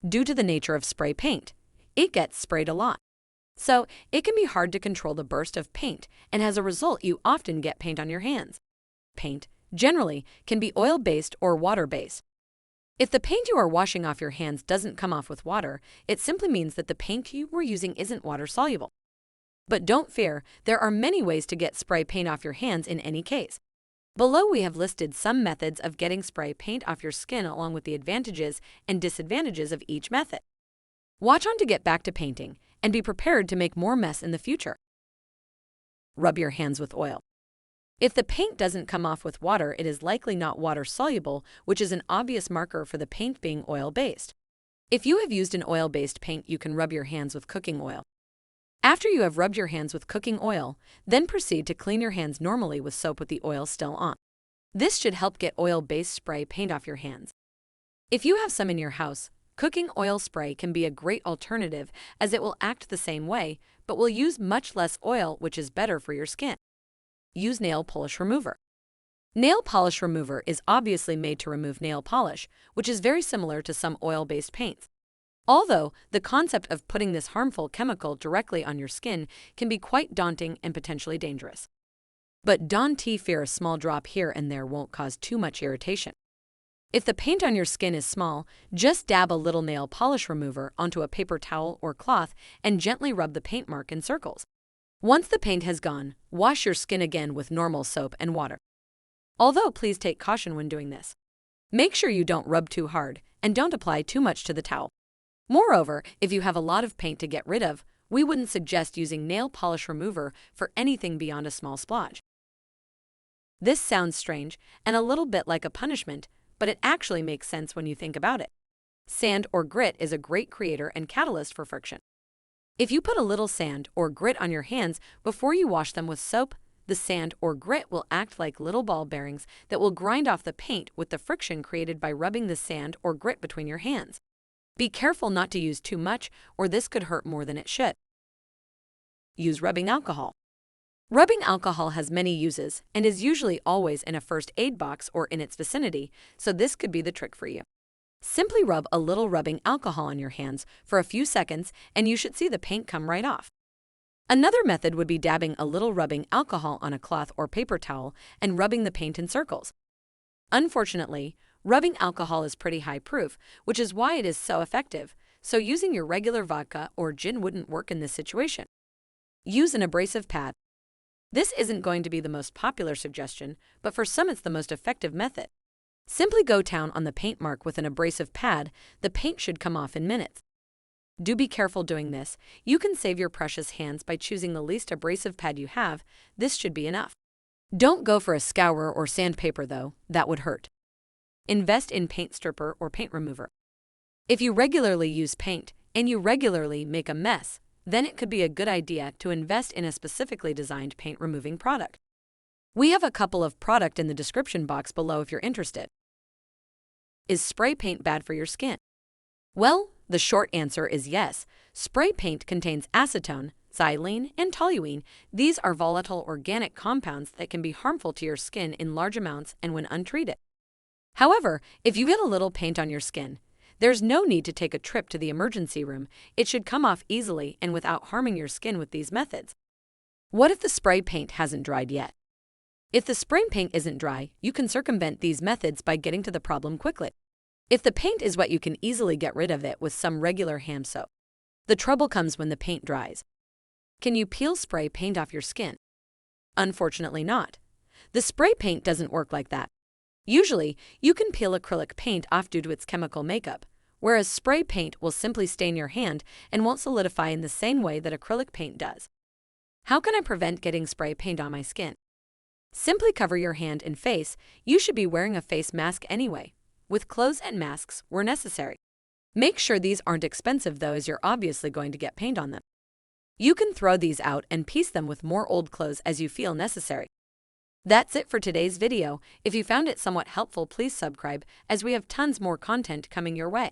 Due to the nature of spray paint, it gets sprayed a lot. So it can be hard to control the burst of paint, and as a result, you often get paint on your hands. Paint, generally, can be oil-based or water-based. If the paint you are washing off your hands doesn't come off with water, it simply means that the paint you were using isn't water-soluble. But don't fear, there are many ways to get spray paint off your hands in any case. Below we have listed some methods of getting spray paint off your skin along with the advantages and disadvantages of each method. Watch on to get back to painting and be prepared to make more mess in the future. Rub your hands with oil. If the paint doesn't come off with water, it is likely not water-soluble, which is an obvious marker for the paint being oil-based. If you have used an oil-based paint, you can rub your hands with cooking oil. After you have rubbed your hands with cooking oil, then proceed to clean your hands normally with soap with the oil still on. This should help get oil-based spray paint off your hands. If you have some in your house, cooking oil spray can be a great alternative as it will act the same way, but will use much less oil, which is better for your skin. Use nail polish remover. Nail polish remover is obviously made to remove nail polish, which is very similar to some oil-based paints. Although the concept of putting this harmful chemical directly on your skin can be quite daunting and potentially dangerous. But don't fear, a small drop here and there won't cause too much irritation. If the paint on your skin is small, just dab a little nail polish remover onto a paper towel or cloth and gently rub the paint mark in circles. Once the paint has gone, wash your skin again with normal soap and water. Although please take caution when doing this. Make sure you don't rub too hard and don't apply too much to the towel. Moreover, if you have a lot of paint to get rid of, we wouldn't suggest using nail polish remover for anything beyond a small splotch. This sounds strange and a little bit like a punishment, but it actually makes sense when you think about it. Sand or grit is a great creator and catalyst for friction. If you put a little sand or grit on your hands before you wash them with soap, the sand or grit will act like little ball bearings that will grind off the paint with the friction created by rubbing the sand or grit between your hands. Be careful not to use too much, or this could hurt more than it should. Use rubbing alcohol. Rubbing alcohol has many uses and is usually always in a first aid box or in its vicinity, so this could be the trick for you. Simply rub a little rubbing alcohol on your hands for a few seconds and you should see the paint come right off. Another method would be dabbing a little rubbing alcohol on a cloth or paper towel and rubbing the paint in circles. Unfortunately, rubbing alcohol is pretty high proof, which is why it is so effective, so using your regular vodka or gin wouldn't work in this situation. Use an abrasive pad. This isn't going to be the most popular suggestion, but for some it's the most effective method. Simply go down on the paint mark with an abrasive pad. The paint should come off in minutes. Do be careful doing this. You can save your precious hands by choosing the least abrasive pad you have. This should be enough. Don't go for a scourer or sandpaper though, that would hurt. Invest in paint stripper or paint remover. If you regularly use paint and you regularly make a mess, then it could be a good idea to invest in a specifically designed paint removing product. We have a couple of products in the description box below if you're interested. Is spray paint bad for your skin? Well, the short answer is yes. Spray paint contains acetone, xylene, and toluene. These are volatile organic compounds that can be harmful to your skin in large amounts and when untreated. However, if you get a little paint on your skin, there's no need to take a trip to the emergency room. It should come off easily and without harming your skin with these methods. What if the spray paint hasn't dried yet? If the spray paint isn't dry, you can circumvent these methods by getting to the problem quickly. If the paint is wet, you can easily get rid of it with some regular hand soap. The trouble comes when the paint dries. Can you peel spray paint off your skin? Unfortunately not. The spray paint doesn't work like that. Usually, you can peel acrylic paint off due to its chemical makeup, whereas spray paint will simply stain your hand and won't solidify in the same way that acrylic paint does. How can I prevent getting spray paint on my skin? Simply cover your hand and face. You should be wearing a face mask anyway, with clothes and masks where necessary. Make sure these aren't expensive though, as you're obviously going to get paint on them. You can throw these out and piece them with more old clothes as you feel necessary. That's it for today's video. If you found it somewhat helpful, please subscribe as we have tons more content coming your way.